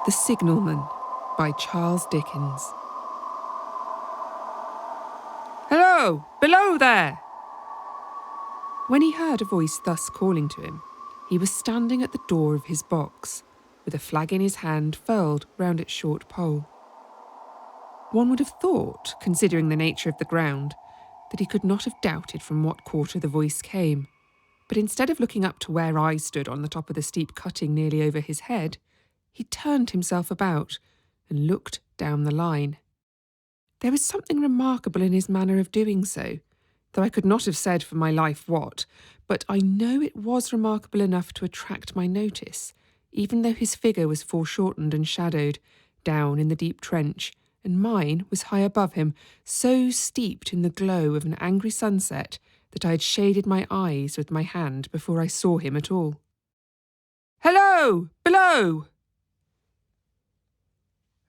The Signalman by Charles Dickens. "Hello! Below there!" When he heard a voice thus calling to him, he was standing at the door of his box, with a flag in his hand furled round its short pole. One would have thought, considering the nature of the ground, that he could not have doubted from what quarter the voice came, but instead of looking up to where I stood on the top of the steep cutting nearly over his head, he turned himself about and looked down the line. There was something remarkable in his manner of doing so, though I could not have said for my life what, but I know it was remarkable enough to attract my notice, even though his figure was foreshortened and shadowed, down in the deep trench, and mine was high above him, so steeped in the glow of an angry sunset that I had shaded my eyes with my hand before I saw him at all. "Hello! Below!"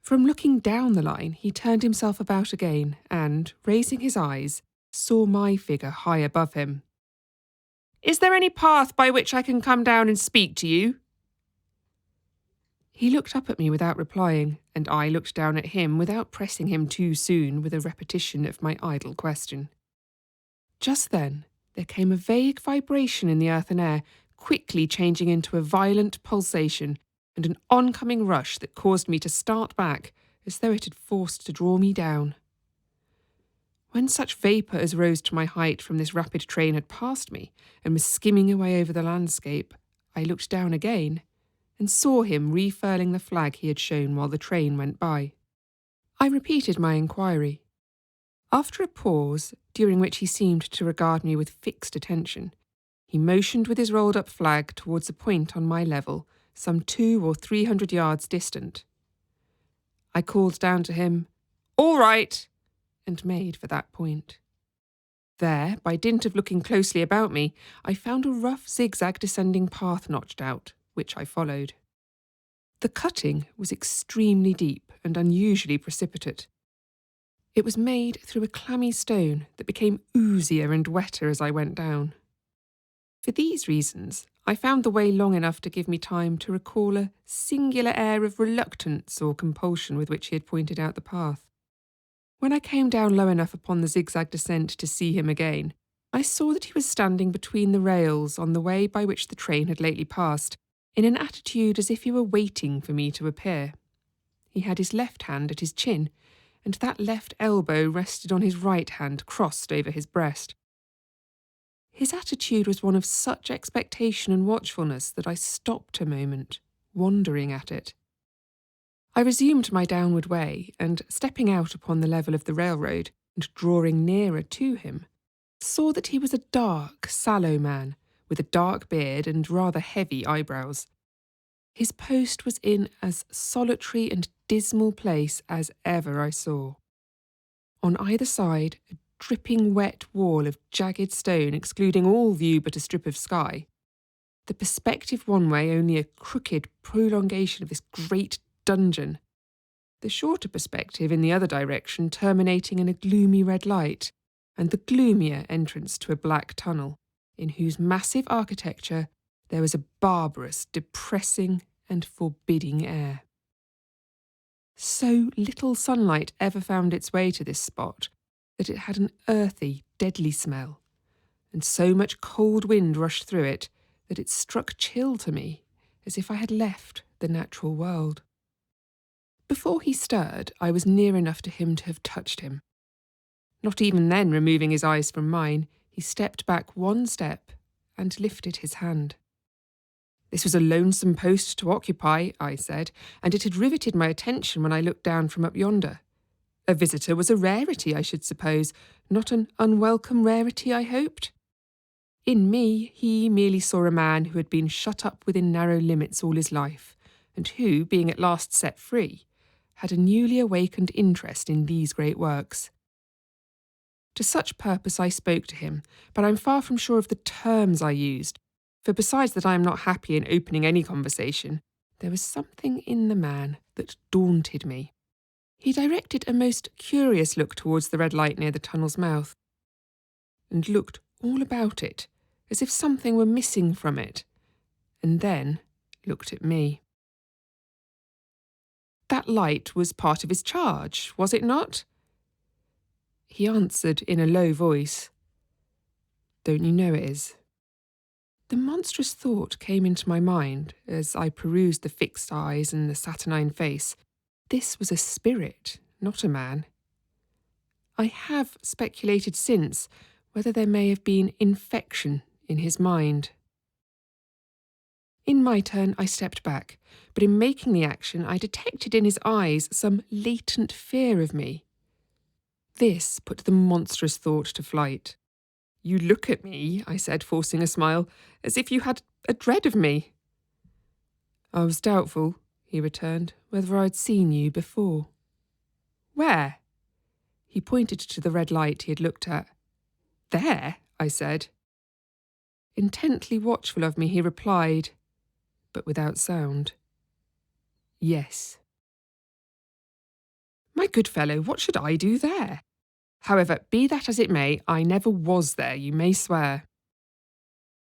From looking down the line, he turned himself about again and, raising his eyes, saw my figure high above him. "Is there any path by which I can come down and speak to you?" He looked up at me without replying, and I looked down at him without pressing him too soon with a repetition of my idle question. Just then there came a vague vibration in the earthen air, quickly changing into a violent pulsation, and an oncoming rush that caused me to start back, as though it had forced to draw me down. When such vapour as rose to my height from this rapid train had passed me, and was skimming away over the landscape, I looked down again, and saw him refurling the flag he had shown while the train went by. I repeated my inquiry. After a pause, during which he seemed to regard me with fixed attention, he motioned with his rolled-up flag towards a point on my level, some 200 or 300 yards distant. I called down to him, "All right," and made for that point. There, by dint of looking closely about me, I found a rough zigzag descending path notched out, which I followed. The cutting was extremely deep and unusually precipitate. It was made through a clammy stone that became oozier and wetter as I went down. For these reasons, I found the way long enough to give me time to recall a singular air of reluctance or compulsion with which he had pointed out the path. When I came down low enough upon the zigzag descent to see him again, I saw that he was standing between the rails on the way by which the train had lately passed, in an attitude as if he were waiting for me to appear. He had his left hand at his chin, and that left elbow rested on his right hand crossed over his breast. His attitude was one of such expectation and watchfulness that I stopped a moment, wondering at it. I resumed my downward way, and stepping out upon the level of the railroad, and drawing nearer to him, saw that he was a dark, sallow man, with a dark beard and rather heavy eyebrows. His post was in as solitary and dismal place as ever I saw. On either side, a dripping wet wall of jagged stone excluding all view but a strip of sky. The perspective one way only a crooked prolongation of this great dungeon. The shorter perspective in the other direction terminating in a gloomy red light, and the gloomier entrance to a black tunnel, in whose massive architecture there was a barbarous, depressing and forbidding air. So little sunlight ever found its way to this spot that it had an earthy, deadly smell, and so much cold wind rushed through it that it struck chill to me, as if I had left the natural world. Before he stirred, I was near enough to him to have touched him. Not even then removing his eyes from mine, he stepped back one step and lifted his hand. "This was a lonesome post to occupy," I said, "and it had riveted my attention when I looked down from up yonder. A visitor was a rarity, I should suppose, not an unwelcome rarity, I hoped." In me, he merely saw a man who had been shut up within narrow limits all his life, and who, being at last set free, had a newly awakened interest in these great works. To such purpose I spoke to him, but I am far from sure of the terms I used, for besides that I am not happy in opening any conversation, there was something in the man that daunted me. He directed a most curious look towards the red light near the tunnel's mouth, and looked all about it, as if something were missing from it, and then looked at me. That light was part of his charge, was it not? He answered in a low voice, "Don't you know it is?" The monstrous thought came into my mind as I perused the fixed eyes and the saturnine face. This was a spirit, not a man. I have speculated since whether there may have been infection in his mind. In my turn, I stepped back, but in making the action, I detected in his eyes some latent fear of me. This put the monstrous thought to flight. "You look at me," I said, forcing a smile, "as if you had a dread of me." "I was doubtful," he returned, "whether I'd seen you before." "Where?" He pointed to the red light he had looked at. "There?" I said. Intently watchful of me, he replied, but without sound, "Yes." My good fellow, what should I do there? However, be that as it may, I never was there, you may swear.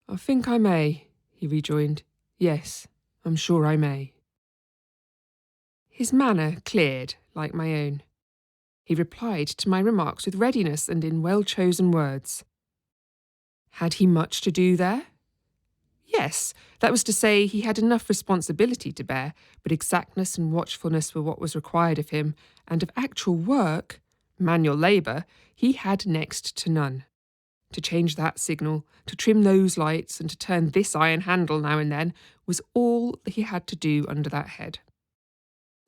"I think I may," he rejoined. "Yes, I'm sure I may." His manner cleared, like my own. He replied to my remarks with readiness and in well-chosen words. Had he much to do there? Yes, that was to say, he had enough responsibility to bear, but exactness and watchfulness were what was required of him, and of actual work, manual labour, he had next to none. To change that signal, to trim those lights, and to turn this iron handle now and then, was all that he had to do under that head.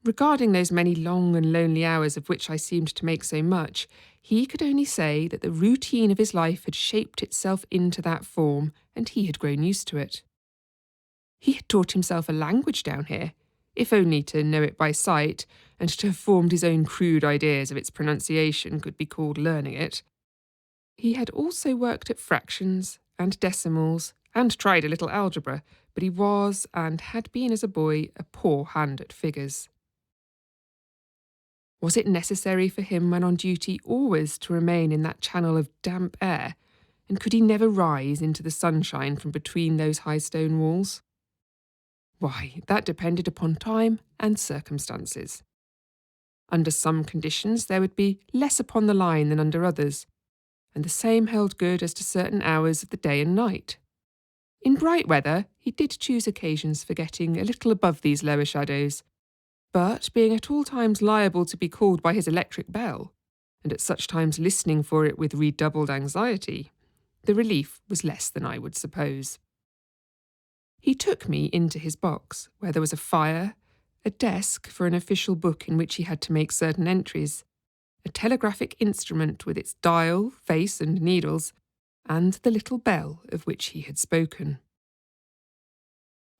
Regarding those many long and lonely hours of which I seemed to make so much, he could only say that the routine of his life had shaped itself into that form, and he had grown used to it. He had taught himself a language down here, if only to know it by sight, and to have formed his own crude ideas of its pronunciation could be called learning it. He had also worked at fractions and decimals, and tried a little algebra, but he was, and had been as a boy, a poor hand at figures. Was it necessary for him when on duty always to remain in that channel of damp air, and could he never rise into the sunshine from between those high stone walls? Why, that depended upon time and circumstances. Under some conditions there would be less upon the line than under others, and the same held good as to certain hours of the day and night. In bright weather he did choose occasions for getting a little above these lower shadows, but being at all times liable to be called by his electric bell, and at such times listening for it with redoubled anxiety, the relief was less than I would suppose. He took me into his box, where there was a fire, a desk for an official book in which he had to make certain entries, a telegraphic instrument with its dial, face and needles, and the little bell of which he had spoken.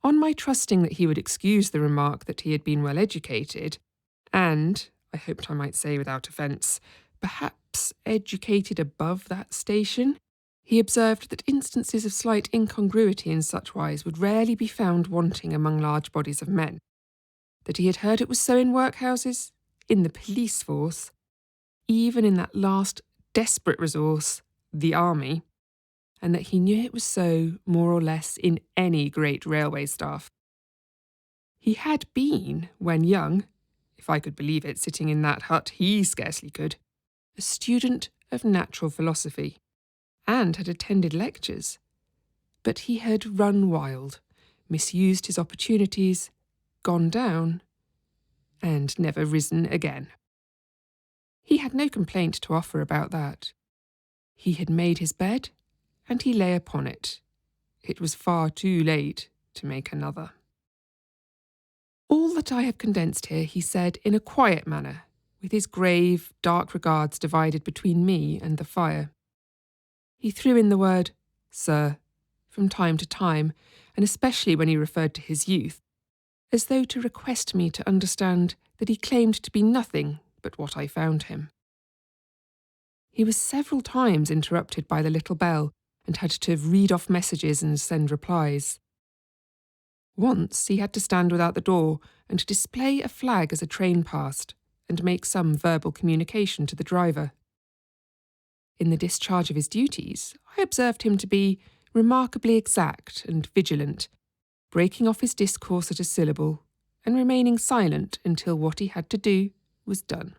On my trusting that he would excuse the remark that he had been well educated, and, I hoped I might say without offence, perhaps educated above that station, he observed that instances of slight incongruity in such wise would rarely be found wanting among large bodies of men, that he had heard it was so in workhouses, in the police force, even in that last desperate resource, the army, and that he knew it was so, more or less, in any great railway staff. He had been, when young, if I could believe it, sitting in that hut, he scarcely could, a student of natural philosophy, and had attended lectures. But he had run wild, misused his opportunities, gone down, and never risen again. He had no complaint to offer about that. He had made his bed, and he lay upon it. It was far too late to make another. All that I have condensed here he said in a quiet manner, with his grave, dark regards divided between me and the fire. He threw in the word, "Sir," from time to time, and especially when he referred to his youth, as though to request me to understand that he claimed to be nothing but what I found him. He was several times interrupted by the little bell, and had to read off messages and send replies. Once he had to stand without the door and display a flag as a train passed, and make some verbal communication to the driver. In the discharge of his duties, I observed him to be remarkably exact and vigilant, breaking off his discourse at a syllable, and remaining silent until what he had to do was done.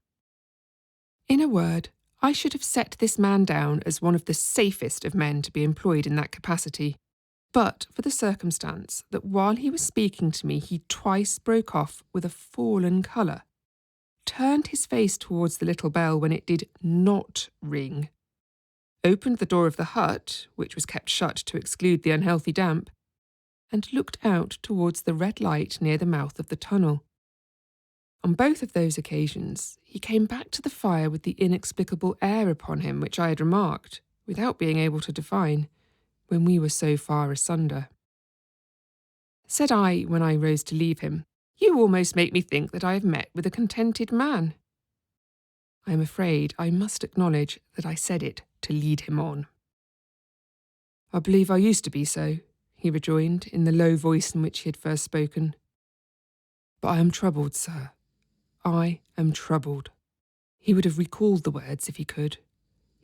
In a word, I should have set this man down as one of the safest of men to be employed in that capacity, but for the circumstance that while he was speaking to me he twice broke off with a fallen colour, turned his face towards the little bell when it did not ring, opened the door of the hut, which was kept shut to exclude the unhealthy damp, and looked out towards the red light near the mouth of the tunnel. On both of those occasions, he came back to the fire with the inexplicable air upon him which I had remarked, without being able to define, when we were so far asunder. Said I, when I rose to leave him, "You almost make me think that I have met with a contented man." I am afraid I must acknowledge that I said it to lead him on. "I believe I used to be so," he rejoined, in the low voice in which he had first spoken. "But I am troubled, sir. I am troubled." He would have recalled the words if he could.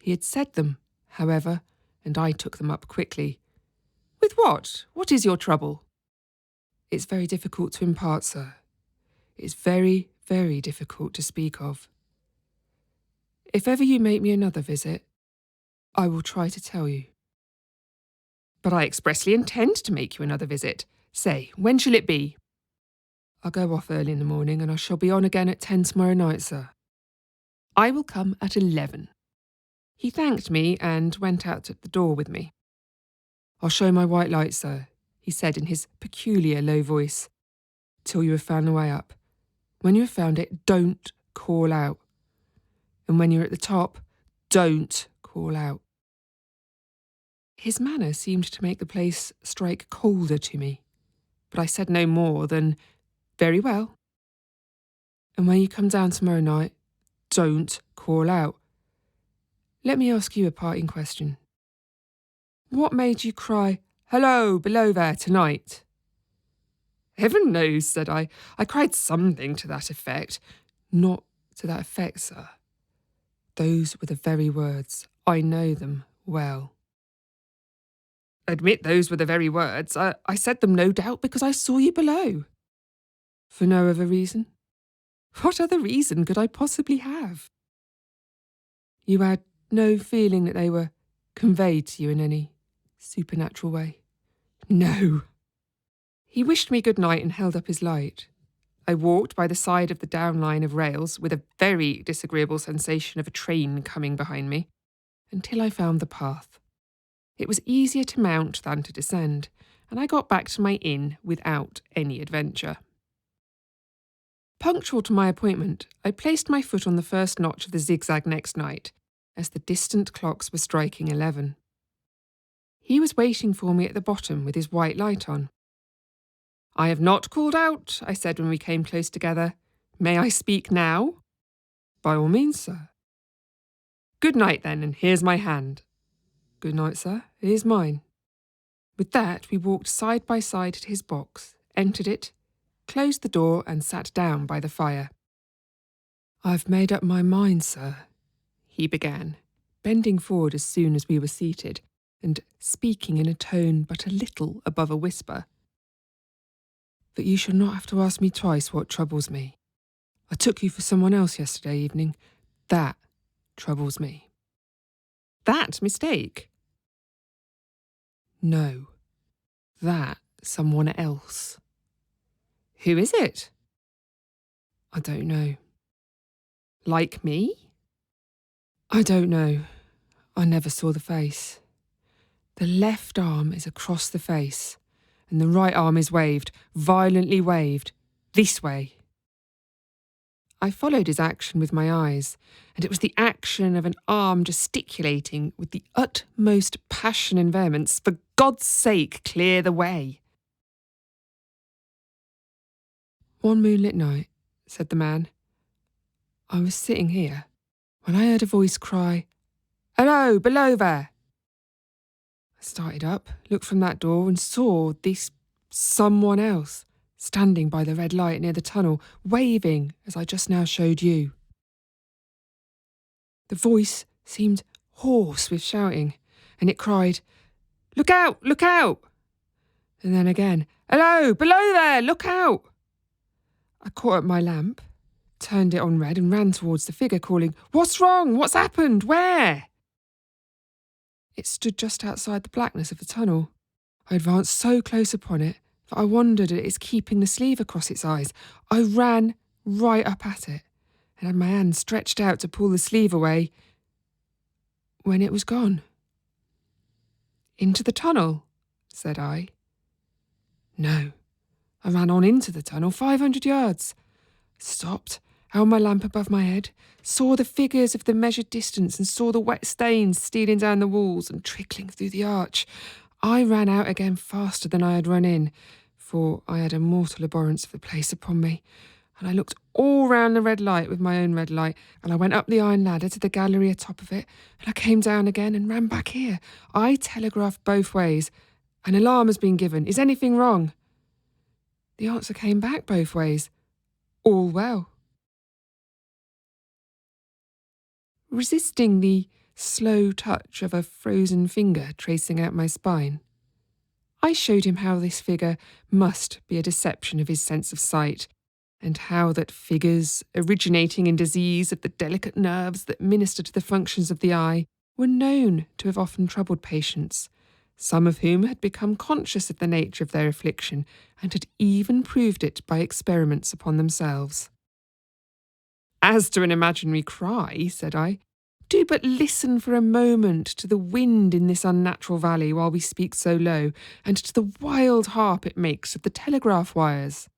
He had said them, however, and I took them up quickly. "With what? What is your trouble?" "It's very difficult to impart, sir. It's very, very difficult to speak of. If ever you make me another visit, I will try to tell you." "But I expressly intend to make you another visit. Say, when shall it be?" "I'll go off early in the morning, and I shall be on again at 10 tomorrow night, sir." "I will come at 11. He thanked me and went out at the door with me. "I'll show my white light, sir," he said in his peculiar low voice, "till you have found the way up. When you have found it, don't call out. And when you're at the top, don't call out." His manner seemed to make the place strike colder to me, but I said no more than, "Very well. And when you come down tomorrow night, don't call out. Let me ask you a parting question. What made you cry, 'Hello, below there,' tonight?" "Heaven knows," said I. "I cried something to that effect." "Not to that effect, sir. Those were the very words. I know them well." "Admit those were the very words. I said them, no doubt, because I saw you below." "For no other reason?" "What other reason could I possibly have?" "You had no feeling that they were conveyed to you in any supernatural way?" "No." He wished me good night and held up his light. I walked by the side of the down line of rails with a very disagreeable sensation of a train coming behind me, until I found the path. It was easier to mount than to descend, and I got back to my inn without any adventure. Punctual to my appointment, I placed my foot on the first notch of the zigzag next night, as the distant clocks were striking 11. He was waiting for me at the bottom with his white light on. "I have not called out," I said when we came close together. "May I speak now?" "By all means, sir." "Good night, then, and here's my hand." "Good night, sir. Here's mine." With that, we walked side by side to his box, entered it, closed the door, and sat down by the fire. "I've made up my mind, sir," he began, bending forward as soon as we were seated, and speaking in a tone but a little above a whisper, "that you shall not have to ask me twice what troubles me. I took you for someone else yesterday evening. That troubles me." "That mistake?" "No, that someone else." "Who is it?" "I don't know." "Like me?" "I don't know. I never saw the face. The left arm is across the face, and the right arm is waved, violently waved, this way." I followed his action with my eyes, and it was the action of an arm gesticulating with the utmost passion and vehemence, "For God's sake, clear the way." "One moonlit night," said the man, "I was sitting here, when I heard a voice cry, 'Hello, below there!' I started up, looked from that door, and saw this someone else standing by the red light near the tunnel, waving as I just now showed you. The voice seemed hoarse with shouting, and it cried, 'Look out! Look out!' And then again, 'Hello, below there! Look out!' I caught up my lamp, turned it on red and ran towards the figure, calling, "What's wrong? What's happened? Where?" It stood just outside the blackness of the tunnel. I advanced so close upon it that I wondered at its keeping the sleeve across its eyes. I ran right up at it and had my hand stretched out to pull the sleeve away when it was gone. "Into the tunnel?" said I. No. I ran on into the tunnel 500 yards. Stopped, held my lamp above my head, saw the figures of the measured distance and saw the wet stains stealing down the walls and trickling through the arch. I ran out again faster than I had run in, for I had a mortal abhorrence of the place upon me, and I looked all round the red light with my own red light, and I went up the iron ladder to the gallery atop of it, and I came down again and ran back here. I telegraphed both ways. "An alarm has been given. Is anything wrong?" The answer came back both ways. "All well." Resisting the slow touch of a frozen finger tracing out my spine, I showed him how this figure must be a deception of his sense of sight, and how that figures, originating in disease of the delicate nerves that minister to the functions of the eye, were known to have often troubled patients, some of whom had become conscious of the nature of their affliction and had even proved it by experiments upon themselves. "As to an imaginary cry," said I, "do but listen for a moment to the wind in this unnatural valley while we speak so low, and to the wild harp it makes of the telegraph wires."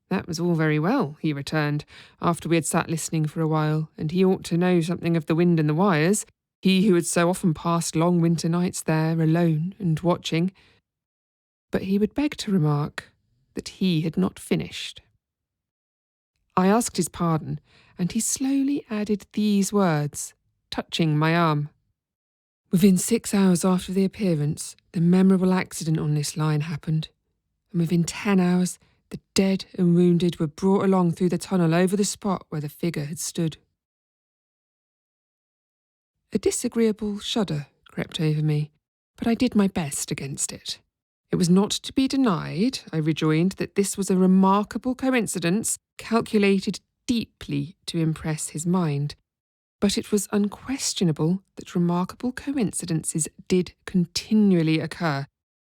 That was all very well, he returned, after we had sat listening for a while, and he ought to know something of the wind and the wires, he who had so often passed long winter nights there alone and watching. But he would beg to remark that he had not finished. I asked his pardon, and he slowly added these words, touching my arm. "Within 6 hours after the appearance, the memorable accident on this line happened, and within 10 hours, the dead and wounded were brought along through the tunnel over the spot where the figure had stood." A disagreeable shudder crept over me, but I did my best against it. It was not to be denied, I rejoined, that this was a remarkable coincidence, calculated deeply to impress his mind. But it was unquestionable that remarkable coincidences did continually occur,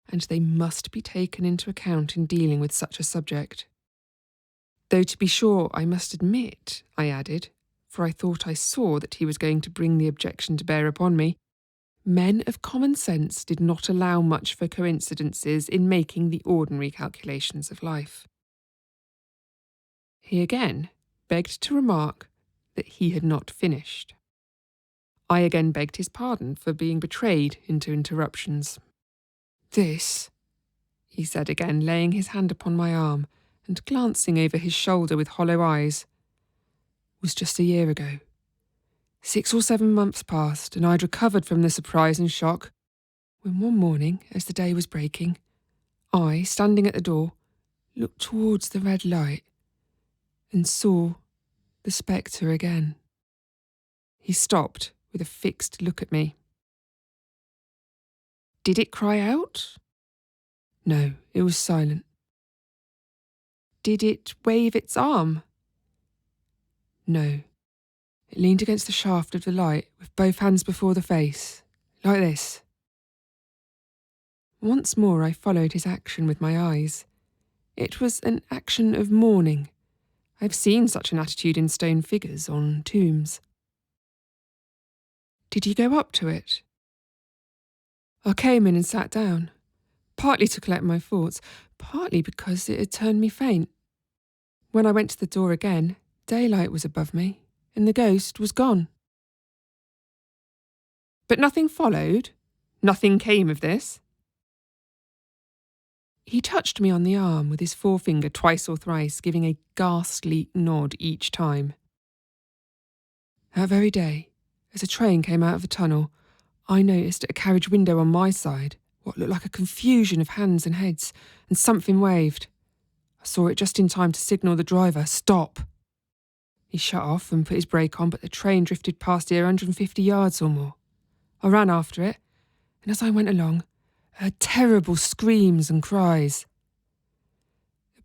and they must be taken into account in dealing with such a subject. Though to be sure, I must admit, I added, for I thought I saw that he was going to bring the objection to bear upon me, men of common sense did not allow much for coincidences in making the ordinary calculations of life. He again begged to remark that he had not finished. I again begged his pardon for being betrayed into interruptions. "This," he said again, laying his hand upon my arm and glancing over his shoulder with hollow eyes, "was just a year ago. 6 or 7 months passed, and I had recovered from the surprise and shock, when one morning, as the day was breaking, I, standing at the door, looked towards the red light and saw the spectre again." He stopped with a fixed look at me. "Did it cry out?" "No, it was silent." "Did it wave its arm?" "No. It leaned against the shaft of the light with both hands before the face, like this." Once more I followed his action with my eyes. It was an action of mourning. I have seen such an attitude in stone figures on tombs. "Did you go up to it?" "I came in and sat down, partly to collect my thoughts, partly because it had turned me faint. When I went to the door again, daylight was above me, and the ghost was gone." "But nothing followed? Nothing came of this?" He touched me on the arm with his forefinger twice or thrice, giving a ghastly nod each time. "That very day, as a train came out of the tunnel, I noticed at a carriage window on my side what looked like a confusion of hands and heads, and something waved. I saw it just in time to signal the driver, 'Stop!' He shut off and put his brake on, but the train drifted past here 150 yards or more. I ran after it, and as I went along, I heard terrible screams and cries.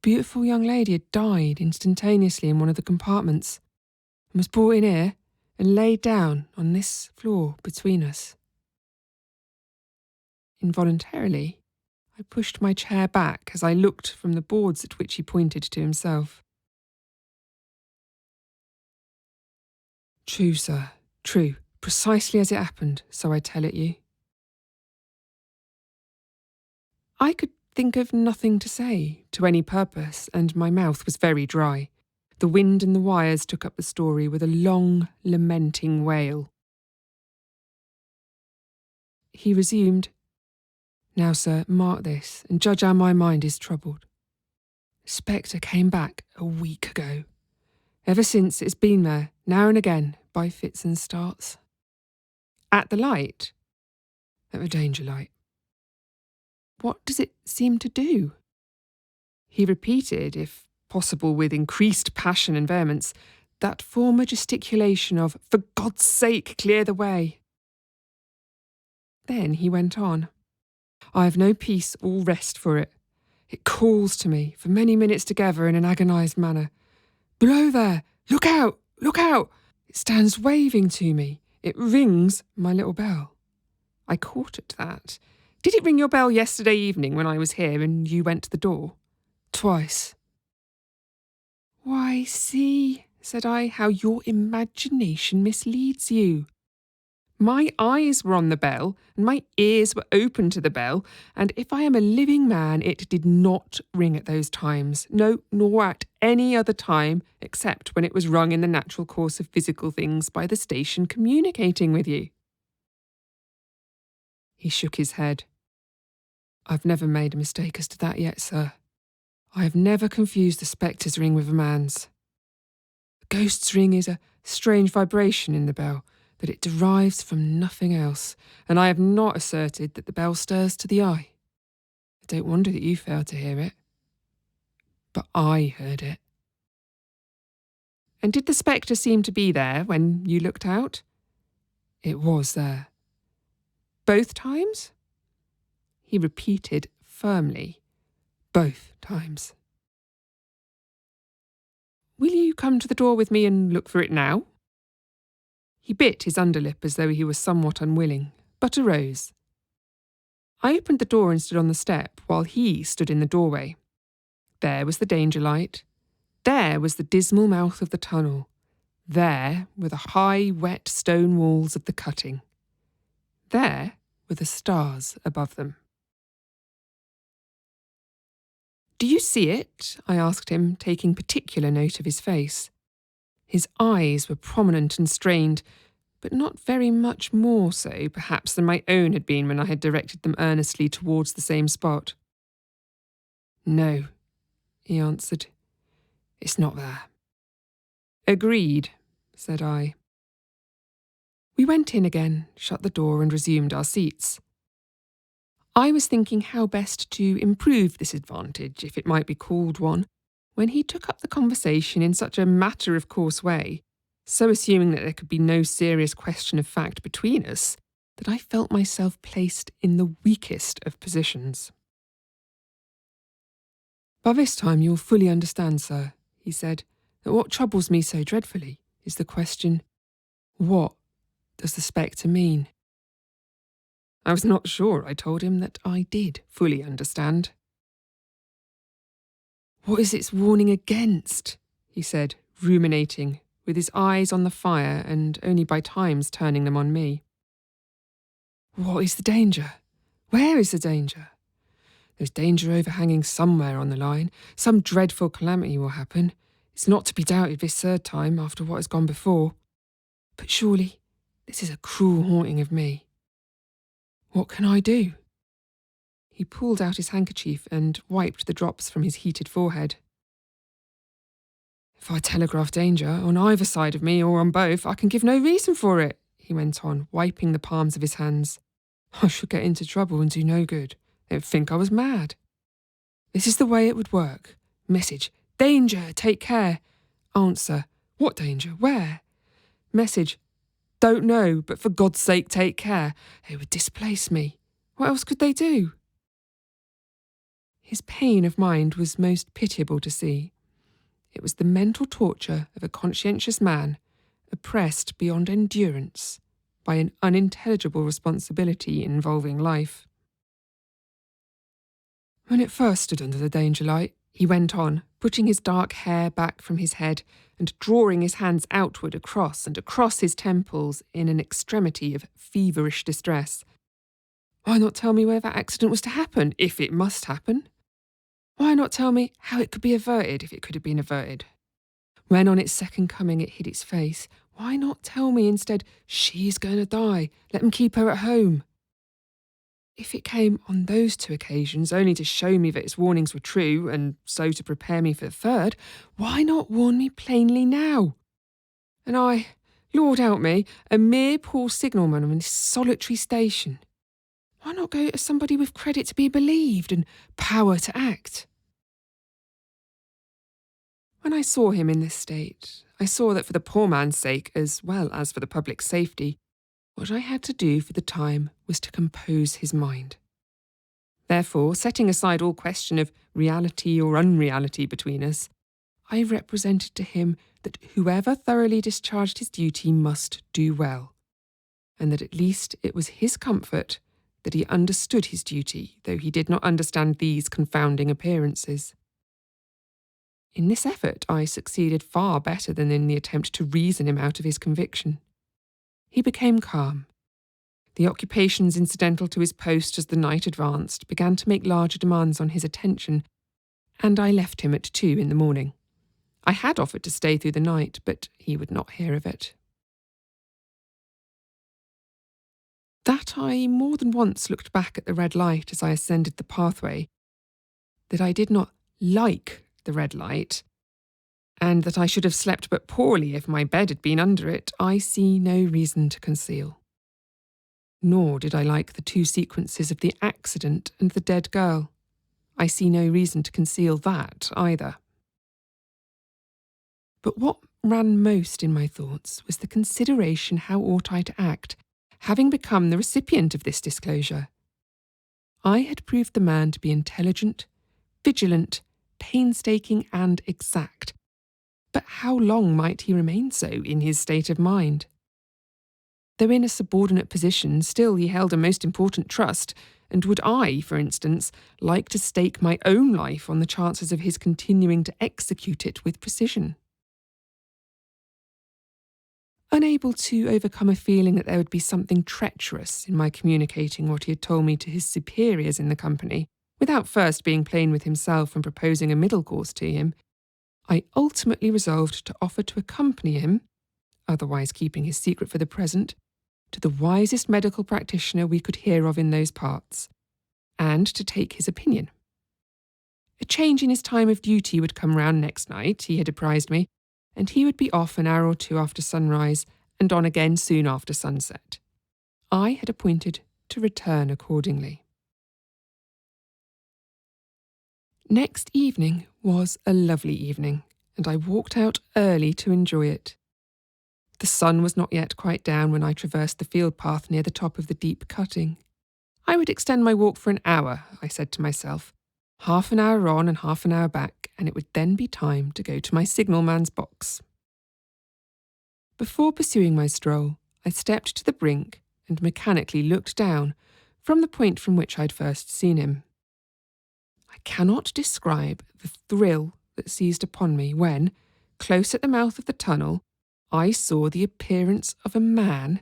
beautiful young lady had died instantaneously in one of the compartments and was brought in here and laid down on this floor between us. Involuntarily, I pushed my chair back as I looked from the boards at which he pointed to himself. True, sir, true, precisely as it happened, so I tell it you. I could think of nothing to say, to any purpose, and my mouth was very dry. The wind and the wires took up the story with a long, lamenting wail. He resumed, "Now, sir, mark this, and judge how my mind is troubled. The spectre came back a week ago. Ever since it's been there, now and again, by fits and starts." "At the light?" "At the danger light." "What does it seem to do?" He repeated, if possible with increased passion and vehemence, that former gesticulation of, "For God's sake, clear the way." Then he went on, "I have no peace or rest for it. It calls to me for many minutes together in an agonised manner. 'Below there! Look out! Look out!' It stands waving to me. It rings my little bell." I caught at that. "Did it ring your bell yesterday evening when I was here and you went to the door?" "Twice." "Why, see," said I, "how your imagination misleads you. My eyes were on the bell, and my ears were open to the bell, and if I am a living man, it did not ring at those times, no, nor at any other time, except when it was rung in the natural course of physical things by the station communicating with you." He shook his head. "I've never made a mistake as to that yet, sir. I have never confused the spectre's ring with a man's. The ghost's ring is a strange vibration in the bell, that it derives from nothing else, and I have not asserted that the bell stirs to the eye. I don't wonder that you failed to hear it. But I heard it." "And did the spectre seem to be there when you looked out?" "It was there." "Both times?" He repeated firmly, "Both times." "Will you come to the door with me and look for it now?" He bit his underlip as though he were somewhat unwilling, but arose. I opened the door and stood on the step, while he stood in the doorway. There was the danger light. There was the dismal mouth of the tunnel. There were the high, wet stone walls of the cutting. There were the stars above them. "Do you see it?" I asked him, taking particular note of his face. His eyes were prominent and strained, but not very much more so, perhaps, than my own had been when I had directed them earnestly towards the same spot. "No," he answered. "It's not there." "Agreed," said I. We went in again, shut the door, and resumed our seats. I was thinking how best to improve this advantage, if it might be called one, when he took up the conversation in such a matter-of-course way, so assuming that there could be no serious question of fact between us, that I felt myself placed in the weakest of positions. "By this time you'll fully understand, sir," he said, "that what troubles me so dreadfully is the question, what does the spectre mean?" I was not sure, I told him, that I did fully understand. "What is its warning against?" he said, ruminating, with his eyes on the fire and only by times turning them on me. "What is the danger? Where is the danger? There's danger overhanging somewhere on the line. Some dreadful calamity will happen. It's not to be doubted this third time after what has gone before. But surely this is a cruel haunting of me. What can I do?" He pulled out his handkerchief and wiped the drops from his heated forehead. "If I telegraph danger, on either side of me or on both, I can give no reason for it," he went on, wiping the palms of his hands. "I should get into trouble and do no good. They would think I was mad. This is the way it would work. Message, danger, take care. Answer, what danger, where? Message, don't know, but for God's sake take care. They would displace me. What else could they do?" His pain of mind was most pitiable to see. It was the mental torture of a conscientious man, oppressed beyond endurance by an unintelligible responsibility involving life. When it first stood under the danger light, he went on, putting his dark hair back from his head and drawing his hands outward across and across his temples in an extremity of feverish distress. Why not tell me where that accident was to happen, if it must happen? Why not tell me how it could be averted, if it could have been averted? When on its second coming it hid its face, why not tell me instead, she's going to die, let them keep her at home? If it came on those two occasions only to show me that its warnings were true, and so to prepare me for the third, why not warn me plainly now? And I, Lord help me, a mere poor signalman on this solitary station. Why not go to somebody with credit to be believed and power to act? When I saw him in this state, I saw that for the poor man's sake, as well as for the public safety, what I had to do for the time was to compose his mind. Therefore, setting aside all question of reality or unreality between us, I represented to him that whoever thoroughly discharged his duty must do well, and that at least it was his comfort that he understood his duty, though he did not understand these confounding appearances. In this effort I succeeded far better than in the attempt to reason him out of his conviction. He became calm. The occupations incidental to his post as the night advanced began to make larger demands on his attention, and I left him at 2 in the morning. I had offered to stay through the night, but he would not hear of it. That I more than once looked back at the red light as I ascended the pathway, that I did not like the red light, and that I should have slept but poorly if my bed had been under it, I see no reason to conceal. Nor did I like the 2 sequences of the accident and the dead girl. I see no reason to conceal that either. But what ran most in my thoughts was the consideration how ought I to act, having become the recipient of this disclosure. I had proved the man to be intelligent, vigilant, painstaking and exact. But how long might he remain so in his state of mind? Though in a subordinate position, still he held a most important trust, and would I, for instance, like to stake my own life on the chances of his continuing to execute it with precision? Unable to overcome a feeling that there would be something treacherous in my communicating what he had told me to his superiors in the company, without first being plain with himself and proposing a middle course to him, I ultimately resolved to offer to accompany him, otherwise keeping his secret for the present, to the wisest medical practitioner we could hear of in those parts, and to take his opinion. A change in his time of duty would come round next night, he had apprised me, and he would be off an hour or 2 after sunrise and on again soon after sunset. I had appointed to return accordingly. Next evening was a lovely evening, and I walked out early to enjoy it. The sun was not yet quite down when I traversed the field path near the top of the deep cutting. I would extend my walk for an hour, I said to myself, half an hour on and half an hour back, and it would then be time to go to my signalman's box. Before pursuing my stroll, I stepped to the brink and mechanically looked down from the point from which I'd first seen him. I cannot describe the thrill that seized upon me when, close at the mouth of the tunnel, I saw the appearance of a man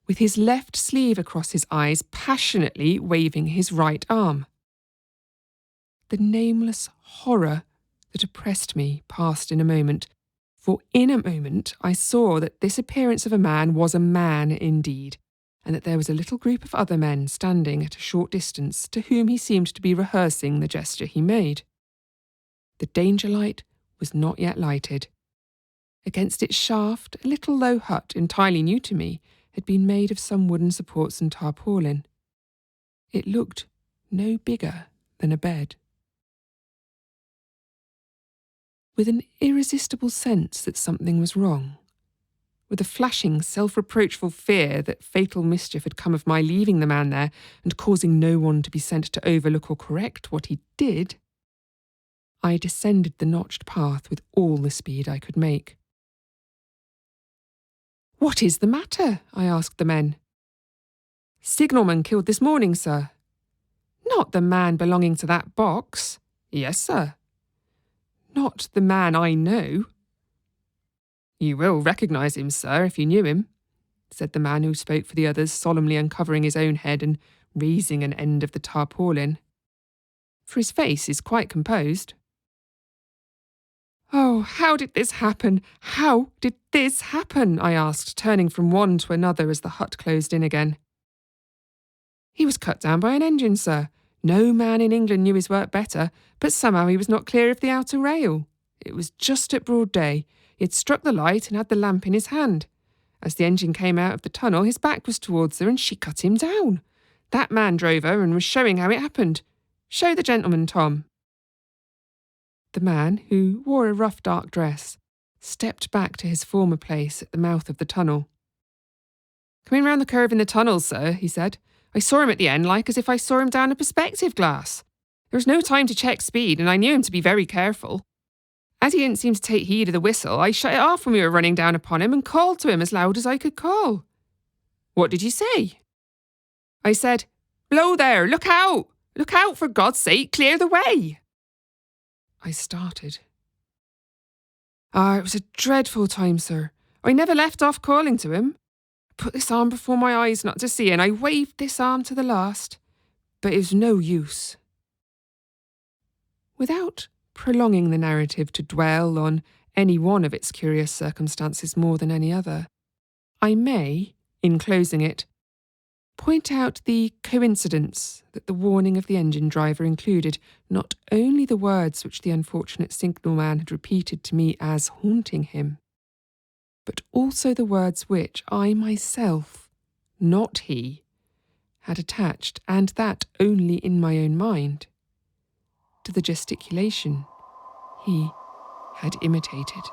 with his left sleeve across his eyes, passionately waving his right arm. The nameless horror that oppressed me passed in a moment, for in a moment I saw that this appearance of a man was a man indeed, and that there was a little group of other men standing at a short distance to whom he seemed to be rehearsing the gesture he made. The danger light was not yet lighted. Against its shaft, a little low hut entirely new to me had been made of some wooden supports and tarpaulin. It looked no bigger than a bed. With an irresistible sense that something was wrong, with a flashing, self-reproachful fear that fatal mischief had come of my leaving the man there and causing no one to be sent to overlook or correct what he did, I descended the notched path with all the speed I could make. "What is the matter?" I asked the men. "Signalman killed this morning, sir." "Not the man belonging to that box?" "Yes, sir." "Not the man I know?" "You will recognise him, sir, if you knew him," said the man who spoke for the others, solemnly uncovering his own head and raising an end of the tarpaulin. For his face is quite composed. "Oh, how did this happen? How did this happen?" I asked, turning from one to another as the hut closed in again. "He was cut down by an engine, sir. No man in England knew his work better, but somehow he was not clear of the outer rail. It was just at broad day. He had struck the light and had the lamp in his hand. As the engine came out of the tunnel, his back was towards her and she cut him down. That man drove her and was showing how it happened. Show the gentleman, Tom." The man, who wore a rough dark dress, stepped back to his former place at the mouth of the tunnel. "Coming round the curve in the tunnel, sir," he said. "I saw him at the end like as if I saw him down a perspective glass. There was no time to check speed, and I knew him to be very careful. As he didn't seem to take heed of the whistle, I shut it off when we were running down upon him and called to him as loud as I could call." "What did you say?" "I said, 'Below there, look out! Look out, for God's sake, clear the way!'" I started. It was a dreadful time, sir. I never left off calling to him. I put this arm before my eyes not to see, and I waved this arm to the last, but it was no use. Without prolonging the narrative to dwell on any one of its curious circumstances more than any other, I may, in closing it, point out the coincidence that the warning of the engine driver included not only the words which the unfortunate signalman had repeated to me as haunting him, but also the words which I myself, not he, had attached, and that only in my own mind, to the gesticulation he had imitated.